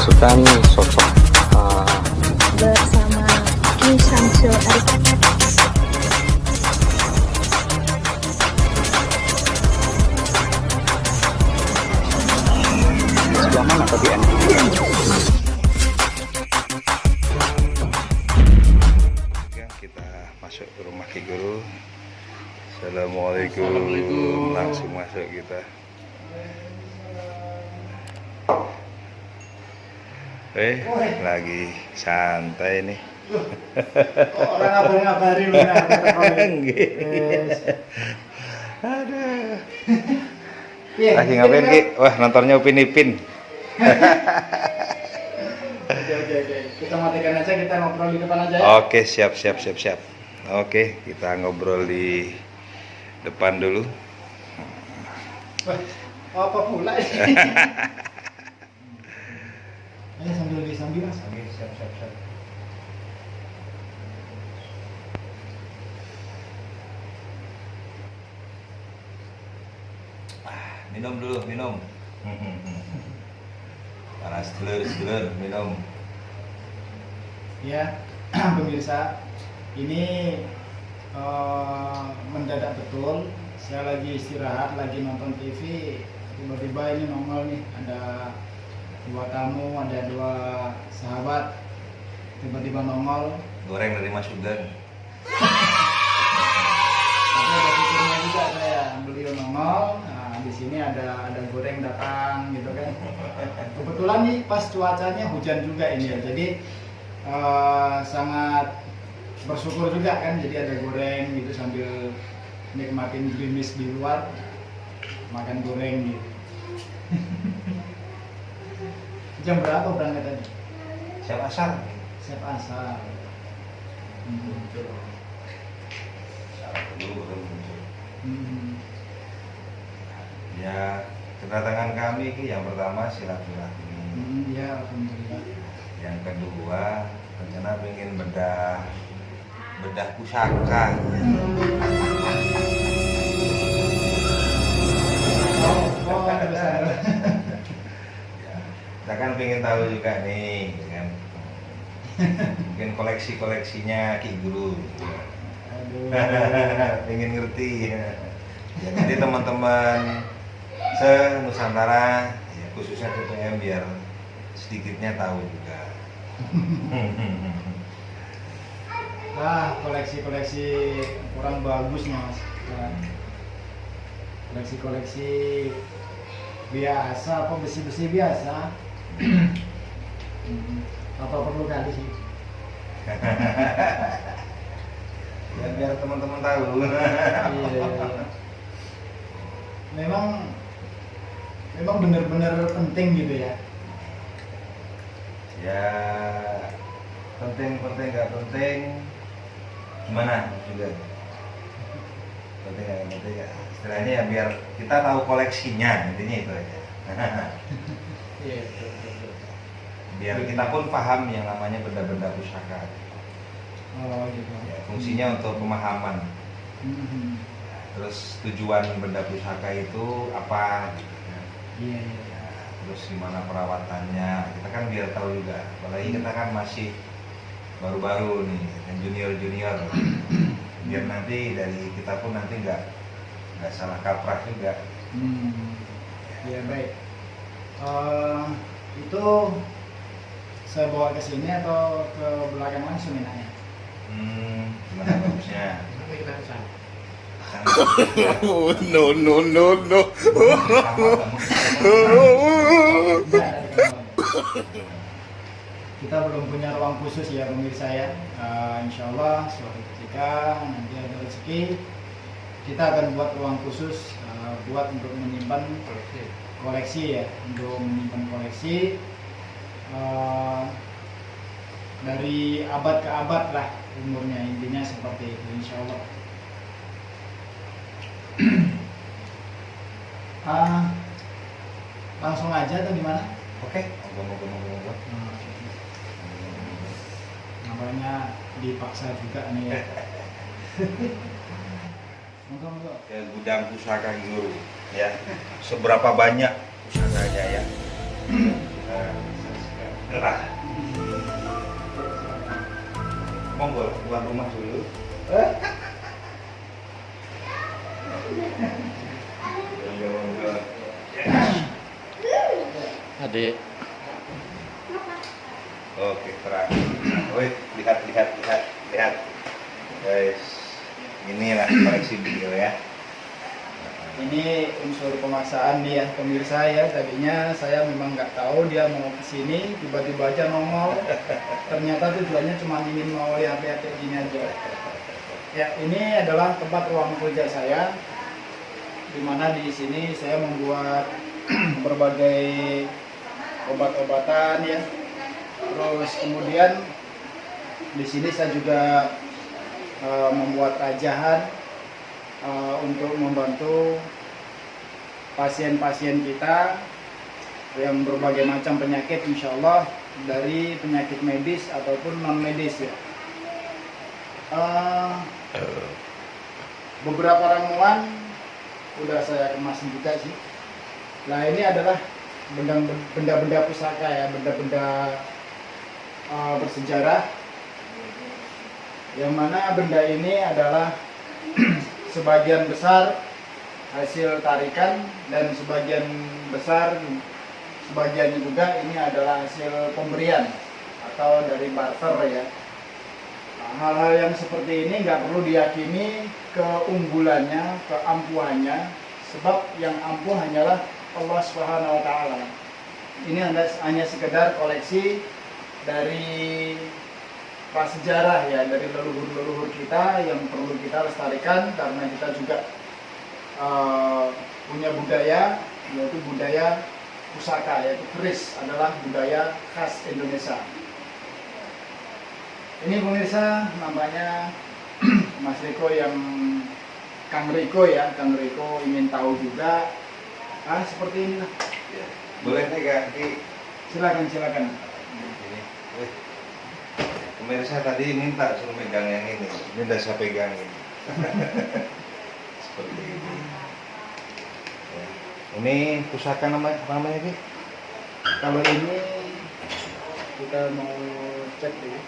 suka nih sosok bersama Kim Samsul Arik. sebelah mana tadi An? Kita masuk ke rumah Ki Guru. Assalamualaikum. Langsung masuk kita. Lagi santai nih. Orang ngabari lu Aduh. Lagi ngapain Ki? Wah, nontonnya Upin Ipin. Oke. Kita matikan aja, kita ngobrol di depan aja ya. Oke, siap. Oke, kita ngobrol di depan dulu. Wah, apa pula ini? Ayo sambil mas. Oke, siap. Minum dulu, minum. Panas telur, minum. Ya, pemirsa, ini mendadak betul. Saya lagi istirahat, lagi nonton TV, tiba-tiba ini nongol nih, ada dua tamu, ada dua sahabat, tiba-tiba nongol. Goreng dari Mas Sugan. Tapi ada syukurnya juga saya, beliau nongol. Nah, di sini ada goreng datang gitu kan. Kebetulan nih pas cuacanya hujan juga ini ya, jadi sangat bersyukur juga kan, jadi ada goreng gitu sambil nikmatin gerimis di luar, makan goreng gitu. Jam berapa berangkat tadi? Siap asar. Siap asar. Ya, kedatangan kami Ki, yang pertama silaturahmi. Ya, alhamdulillah. Yang kedua, rencana pengen bedah pusaka. Kita kan pengen tahu juga nih, kan? Mungkin koleksinya Ki Guru. Aduh. Pengen ngerti. Ya, nanti teman-teman se-Nusantara, ya, khususnya TPM biar sedikitnya tahu juga. Nah, koleksi kurang bagus mas. Koleksi biasa, apa besi biasa. Apa perlu kali sih? Ya, biar teman-teman tahu. Iya. Memang benar-benar penting gitu ya. Ya, penting nggak penting, gimana juga. Penting nggak penting ya. Istilahnya ya biar kita tahu koleksinya, intinya itu aja. Iya, betul. Biar kita pun paham yang namanya benda-benda pusaka. Oh gitu. Ya, fungsinya untuk pemahaman. Terus tujuan benda pusaka itu apa? Gitu, ya. Iya. Ya, terus gimana perawatannya? Kita kan biar tahu juga. Apalagi kita kan masih baru-baru nih, yang junior. Biar nanti dari kita pun nanti nggak salah kaprah juga. Ya baik. Itu saya bawa ke sini atau ke belakang langsung enaknya? Gimana bagusnya? No. Kita belum punya ruang khusus ya pemirsa ya. Insya Allah suatu ketika nanti ada rezeki kita akan buat ruang khusus buat untuk menyimpan koleksi ya, untuk menyimpan koleksi dari abad ke abad lah umurnya, intinya seperti itu insya Allah. Langsung aja atau gimana? Oke, ngomong. Namanya dipaksa juga nih ya. Monggo. Ke gudang pusaka Guru ya. Seberapa banyak pusakanya ya? Gerah. Monggo tuan rumah dulu. Monggo. Adik. Oke, terang. Woi, lihat. Guys, inilah koleksi video ya. Ini unsur pemaksaan nih ya pemirsa ya. Tadinya saya memang nggak tahu dia mau kesini, tiba-tiba aja nongol. Ternyata tujuannya cuma ingin mau lihat-lihat kayak gini aja. Ya, ini adalah tempat ruang kerja saya, dimana di sini saya membuat berbagai obat-obatan ya. Terus kemudian di sini saya juga membuat rajahan untuk membantu pasien-pasien kita yang berbagai macam penyakit, insya Allah dari penyakit medis ataupun non medis ya. Beberapa ramuan udah saya kemas juga sih. Nah, ini adalah benda-benda pusaka ya, benda-benda bersejarah, yang mana benda ini adalah sebagian besar hasil tarikan dan sebagian juga ini adalah hasil pemberian atau dari barter ya. Nah, hal-hal yang seperti ini nggak perlu diyakini keunggulannya, keampuhannya, sebab yang ampuh hanyalah Allah Subhanahu wa Ta'ala. Ini hanya sekedar koleksi dari prasejarah ya, dari leluhur-leluhur kita yang perlu kita lestarikan, karena kita juga punya budaya, yaitu budaya pusaka, yaitu keris adalah budaya khas Indonesia. Ini pemirsa namanya Mas Riko yang Kang Riko ya, Kang Riko ingin tahu juga seperti ini lah. Boleh nih Kak? Silakan. Ini. Pemirsa tadi minta suruh megang yang ini udah saya pegangin. Seperti ini. Ya. Ini pusaka namanya Ki? Kalau ini kita mau cek dulu.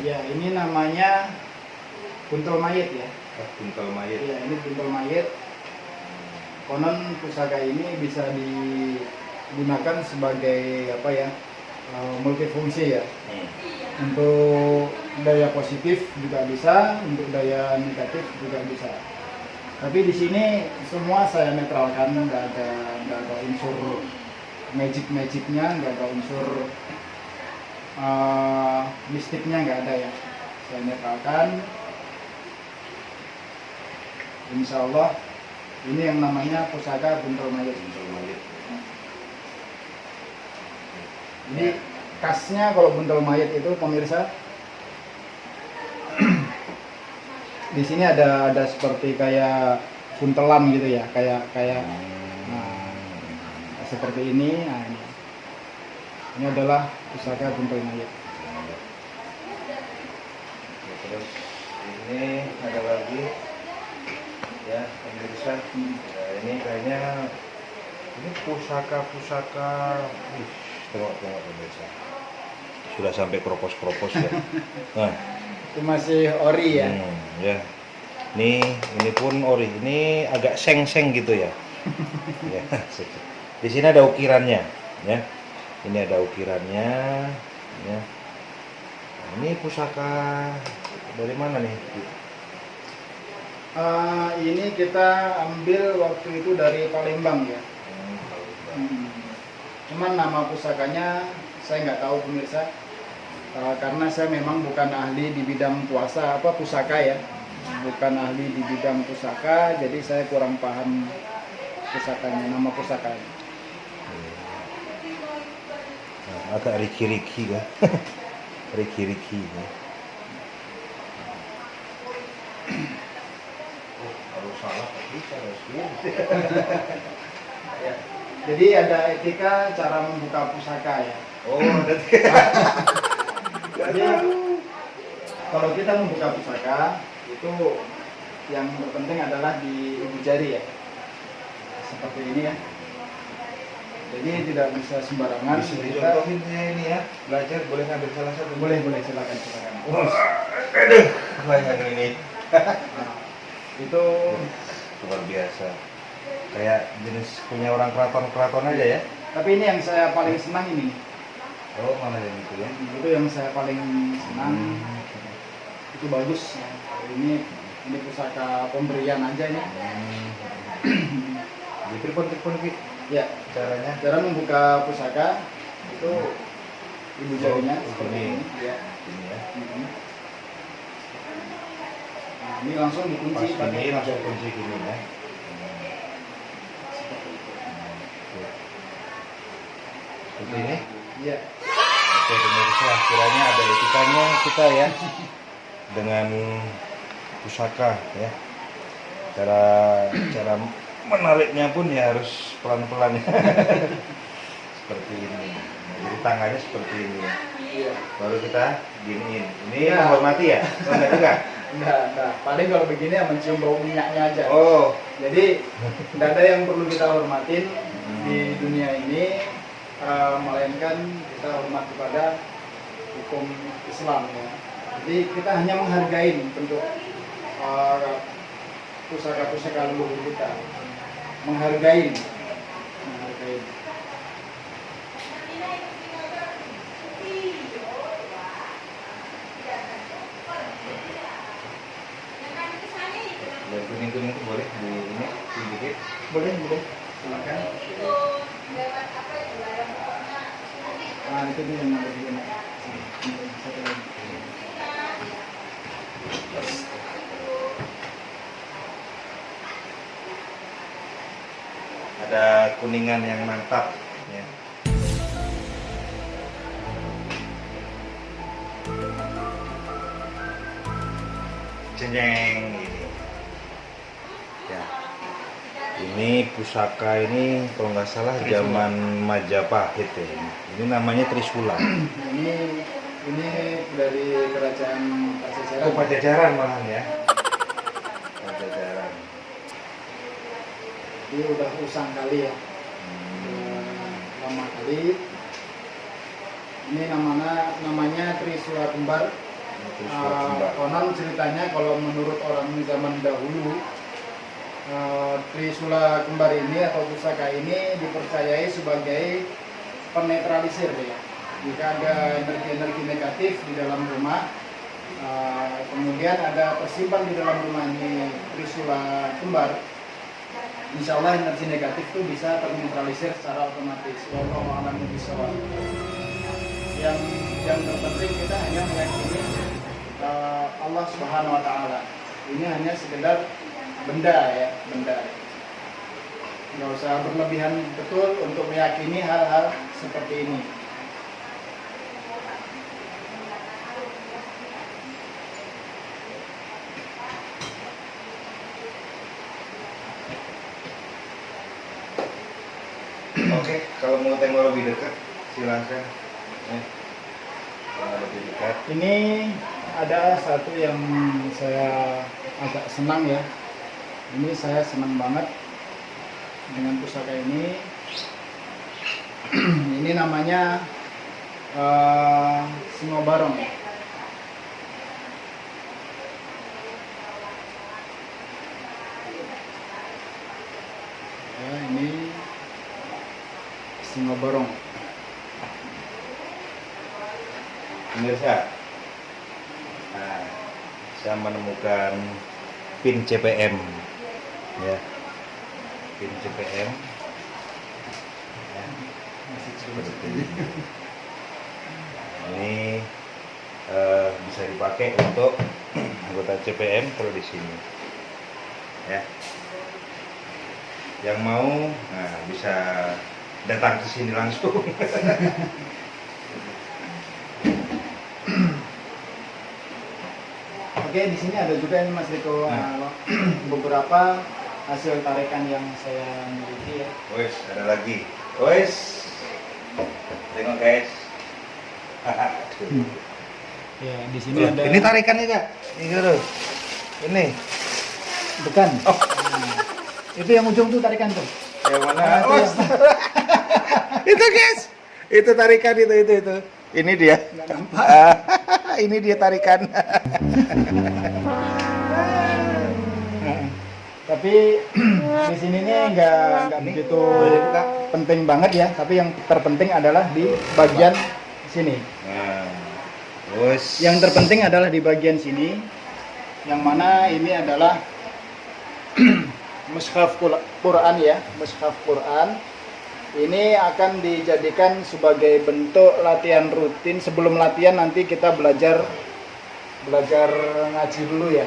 Ya, ini namanya buntel mayit ya. Buntel mayit. Ya, ini buntel mayit. Konon pusaka ini bisa digunakan sebagai multifungsi ya. Untuk daya positif juga bisa, untuk daya negatif juga bisa. Tapi di sini semua saya netralkan, nggak ada unsur magicnya, nggak ada unsur mistiknya, nggak ada ya. Saya netralkan. Insya Allah ini yang namanya pusaka buntel mayit. Jadi khasnya kalau buntel mayit itu pemirsa, di sini ada seperti kayak buntelan gitu ya, kayak seperti ini. Nah, ini adalah pusaka buntel mayit. Terus ini ada lagi ya pemirsa. Ya, ini kayaknya ini pusaka. Tengok pemirsa. Sudah sampai kropos ya. Nah, Itu masih ori ya. Ya. Ini pun ori. Ini agak seng gitu ya. Ya. Di sini ada ukirannya, ya. Ini ada ukirannya, ya. Ini pusaka dari mana nih? Ini kita ambil waktu itu dari Palembang ya. Cuman nama pusakanya saya nggak tahu pemirsa, karena saya memang bukan ahli di bidang pusaka ya, bukan ahli di bidang pusaka, jadi saya kurang paham nama pusakanya. Nah, agak riki kan? Riki ya. Kalau salah bisa Ya. Jadi ada etika cara membuka pusaka ya. Oh, ada. Jadi kalau kita membuka pusaka itu yang terpenting adalah di ujung jari ya. Seperti ini ya. Jadi tidak bisa sembarangan. Bisa Kita- dicontohin saya ini ya, belajar boleh ngambil salah satu. boleh silakan. Aduh, banyak ini. Nah, itu Luar biasa. Kayak jenis punya orang keraton aja ya. tapi ini yang saya paling senang ini. Oh, mana yang itu ya? Itu yang saya paling senang. Itu bagus. Ini pusaka pemberian aja ya. Di telepon gitu Ya, caranya. cara membuka pusaka itu ibu jarinya Oh, seperti ini. ini. Ya. Ini ya. Nah, ini langsung dikunci Pas ini langsung kunci gini ya. Seperti ini. Iya. Oke pemirsa, kiranya ada etikanya kita ya dengan pusaka ya. Cara menariknya pun ya harus pelan-pelan ya. Seperti ini. Jadi tangannya seperti ini ya. Iya. Baru kita giniin. Ini Ya. menghormati ya? Oh, enggak juga? Enggak. Paling kalau begini ya mencium bau minyaknya aja. Oh, Jadi tidak ada yang perlu kita hormatin di dunia ini, melainkan kita hormat kepada hukum Islam ya. Jadi kita hanya menghargai bentuk pusaka-pusaka leluhur kita, menghargai. yang kuning-kuning itu boleh di ini sedikit. Boleh, silakan. Nah, itu dia yang ada di sini. Satu lagi. Ada kuningan yang mantap ya. Cenjeng ini. Ya. Ini pusaka ini kalau nggak salah zaman Majapahit ya. Ini namanya Trisula. Ini dari kerajaan Pajajaran. Oh, Pajajaran malahan ya. Pajajaran. Ini udah usang kali ya. Lama kali. Ini namanya Trisula Kembar. Trisula Kembar. Konon ceritanya kalau menurut orang zaman dahulu, Trisula Kembar ini atau pusaka ini dipercayai sebagai penetralisir ya. Jika ada energi-energi negatif di dalam rumah, kemudian ada tersimpan di dalam rumah ini Trisula Kembar, insya Allah energi negatif itu bisa ternetralisir secara otomatis. Wallahu a'lam bishawab. Yang terpenting kita hanya meyakini Allah Subhanahu Wa Taala. Ini hanya sekedar benda ya, benda. Nggak usah berlebihan betul untuk meyakini hal-hal seperti ini. Oke, kalau mau tengok lebih dekat silakan. Kalau lebih dekat. Ini ada satu yang saya agak senang ya. Ini saya senang banget dengan pusaka ini. Ini namanya Singobarong. Ya, ini Singobarong. Pemirsa, nah, saya menemukan pin CPM, ya, pin CPM. Ya, seperti ini. Ini bisa dipakai untuk anggota CPM kalau di sini, ya. Yang mau, nah, bisa datang ke sini langsung. Oke, di sini ada juga ini Mas Riko beberapa hasil tarikan yang saya miliki ya. Wes, ada lagi. Wes, tengok guys. Ya, di sini ada. Ini tarikannya kak. Ini dulu. Ini. Bukan. Nah, itu yang ujung tuh tarikan tuh. Yang mana? Nah, itu Oh, yang- Itu guys, itu tarikan itu. Ini dia. Nggak nampak. Ini dia tarikan. Tapi di sini nih nggak begitu penting banget ya. Tapi yang terpenting adalah di bagian sini. Nah, terus Yang terpenting adalah di bagian sini, yang mana ini adalah mushaf Quran ya, mushaf Quran. Ini akan dijadikan sebagai bentuk latihan rutin. Sebelum latihan nanti kita belajar ngaji dulu ya.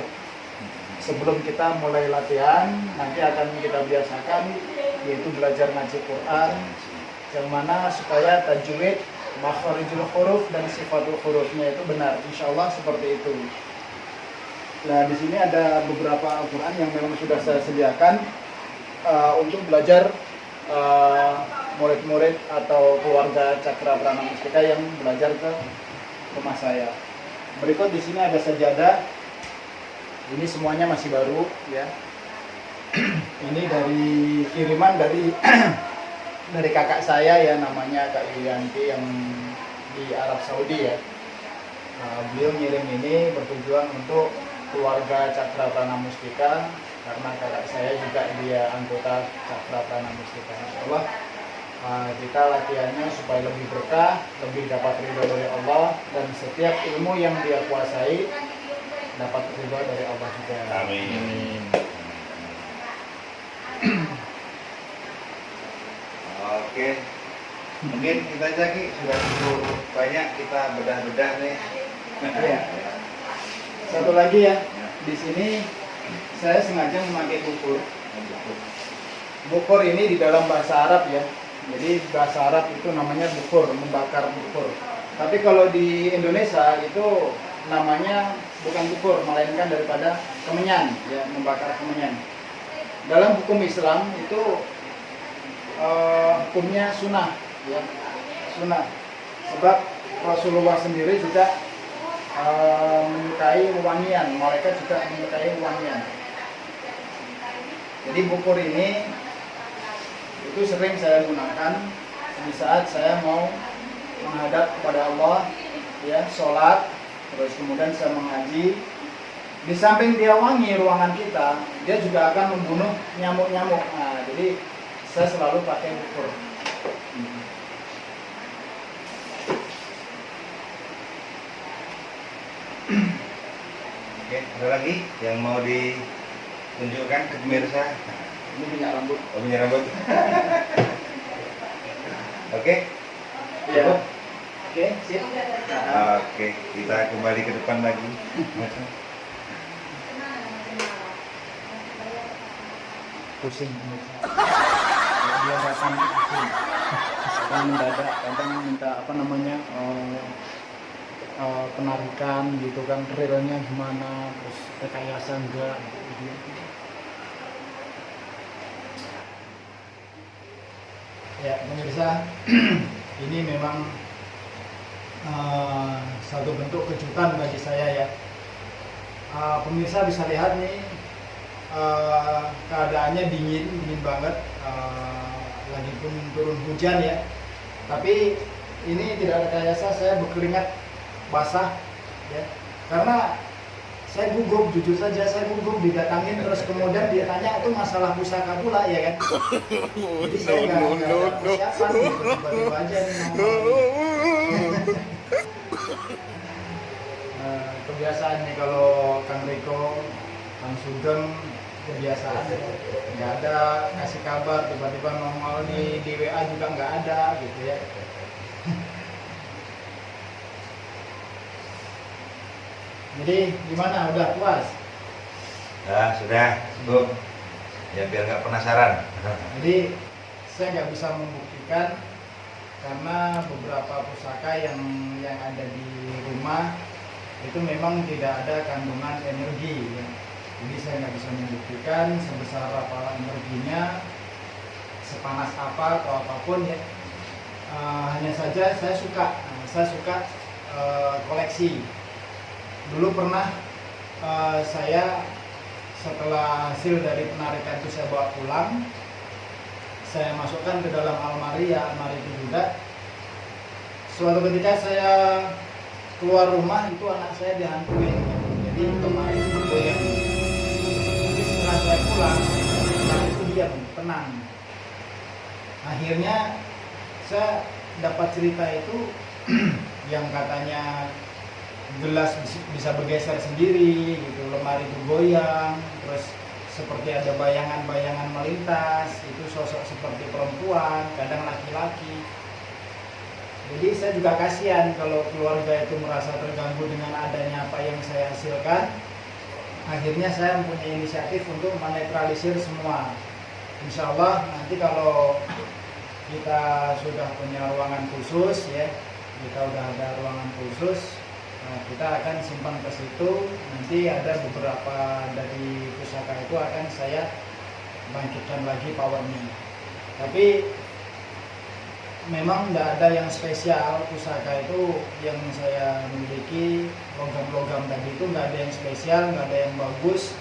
Sebelum kita mulai latihan, nanti akan kita biasakan yaitu belajar ngaji Quran, yang mana supaya tajwid, makharijul huruf dan sifatul hurufnya itu benar. Insya Allah seperti itu. Nah, di sini ada beberapa Al-Quran yang memang sudah saya sediakan untuk belajar murid-murid atau keluarga Cakra Prana Mustika yang belajar ke rumah saya. Berikut di sini ada sajadah. Ini semuanya masih baru ya. Ini dari kiriman dari dari kakak saya ya, namanya Kak Yulianti yang di Arab Saudi ya. Beliau ngirim ini bertujuan untuk keluarga Cakra Prana Mustika, karena kakak saya juga dia anggota Cakra Prana Mustika. Insyaallah kita latihannya supaya lebih berkah, lebih dapat ridho dari Allah, dan setiap ilmu yang dia kuasai dapat ridho dari Allah juga. Amin. Oke, mungkin kita aja Ki, sudah cukup banyak kita bedah-bedah nih. Iya. Satu lagi ya, di sini saya sengaja memakai bukur. Bukur ini di dalam bahasa Arab ya. Jadi bahasa Arab itu namanya bukur, membakar bukur. Tapi kalau di Indonesia itu namanya bukan bukur, melainkan daripada kemenyan, ya, membakar kemenyan. Dalam hukum Islam itu hukumnya sunnah, ya, sunnah. Sebab Rasulullah sendiri juga menyukai wangian, mereka juga menyukai wangian. Jadi bukur ini itu sering saya gunakan di saat saya mau menghadap kepada Allah, ya, sholat, terus kemudian saya mengaji. Di samping dia wangi ruangan kita, dia juga akan membunuh nyamuk-nyamuk. Nah, jadi saya selalu pakai bukur. Oke, ada lagi yang mau ditunjukkan ke pemirsa? Ini minyak rambut. Oh, minyak rambut. Oke. Ya. Oke, sip. Oke, kita kembali ke depan lagi. Pusing. Dia datang pusing. Kadang mendadak, kadang minta apa namanya penarikan gitu kan, realnya gimana, terus rekayasa enggak gitu. Ya pemirsa, ini memang satu bentuk kejutan bagi saya ya. Pemirsa bisa lihat nih, keadaannya dingin banget, lagi pun turun hujan ya. Tapi ini tidak rekayasa, saya berkeringat basah ya, karena saya gugup, jujur saja saya gugup didatangin, terus kemudian dia tanya itu masalah pusaka pula ya kan. Jadi saya nggak ada persiapan gitu, tiba-tiba aja nih ngomong. Kebiasaan nih kalau Kang Riko, Kang Sugeng, kebiasaan nggak ada kasih kabar, tiba-tiba nongol di WA juga nggak ada gitu ya. Jadi gimana, udah puas? Ya sudah, cukup. Ya biar nggak penasaran. Jadi saya nggak bisa membuktikan karena beberapa pusaka yang ada di rumah itu memang tidak ada kandungan energi ya. Jadi saya nggak bisa membuktikan sebesar apa energinya, sepanas apa atau apapun ya. Hanya saja saya suka koleksi. Dulu pernah saya setelah hasil dari penarikan itu saya bawa pulang, saya masukkan ke dalam almari, ya almari itu juga. Suatu ketika saya keluar rumah itu anak saya dihantuin, jadi lemari itu goyang. Tapi setelah saya pulang, lemari itu diam, tenang. Akhirnya saya dapat cerita itu yang katanya gelas bisa bergeser sendiri gitu, lemari itu goyang, terus seperti ada bayangan-bayangan melintas, itu sosok seperti perempuan, kadang laki-laki. Jadi saya juga kasihan kalau keluarga itu merasa terganggu dengan adanya apa yang saya hasilkan. Akhirnya saya mempunyai inisiatif untuk menetralisir semua. Insya Allah nanti kalau kita sudah punya ruangan khusus, ya, kita udah ada ruangan khusus, nah, kita akan simpan ke situ. Nanti ada beberapa dari pusaka itu akan saya bangkitkan lagi powernya. Tapi memang tidak ada yang spesial. Pusaka itu yang saya miliki, logam-logam tadi itu nggak ada yang spesial, nggak ada yang bagus,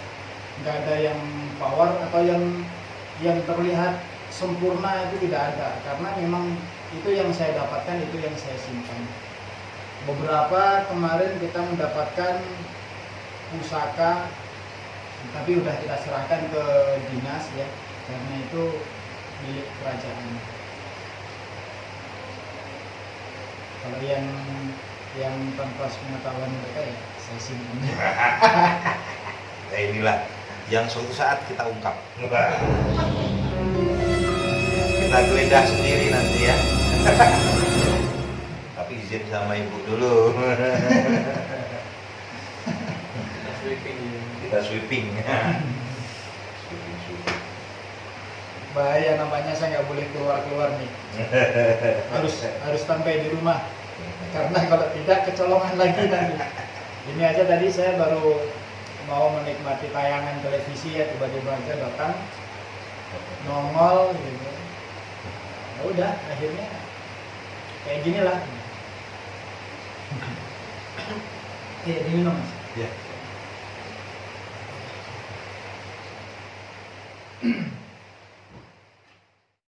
nggak ada yang power atau yang terlihat sempurna, itu tidak ada. Karena memang itu yang saya dapatkan, itu yang saya simpan. Beberapa kemarin kita mendapatkan pusaka, tapi udah kita serahkan ke dinas, ya, karena itu milik kerajaan. Kalau yang tanpa pengetahuan mereka, ya saya simpan. Nah, inilah yang suatu saat kita ungkap. Kita geledah sendiri nanti, ya. Tapi izin sama ibu dulu. Kita sweeping. Bahaya namanya, saya nggak boleh keluar nih. harus sampai di rumah, karena kalau tidak kecolongan lagi nanti. Ini aja tadi saya baru mau menikmati tayangan televisi, ya, tiba-tiba aja datang nongol gitu. Ya udah, akhirnya kayak gini lah. Kayak gini loh, Mas. Ya.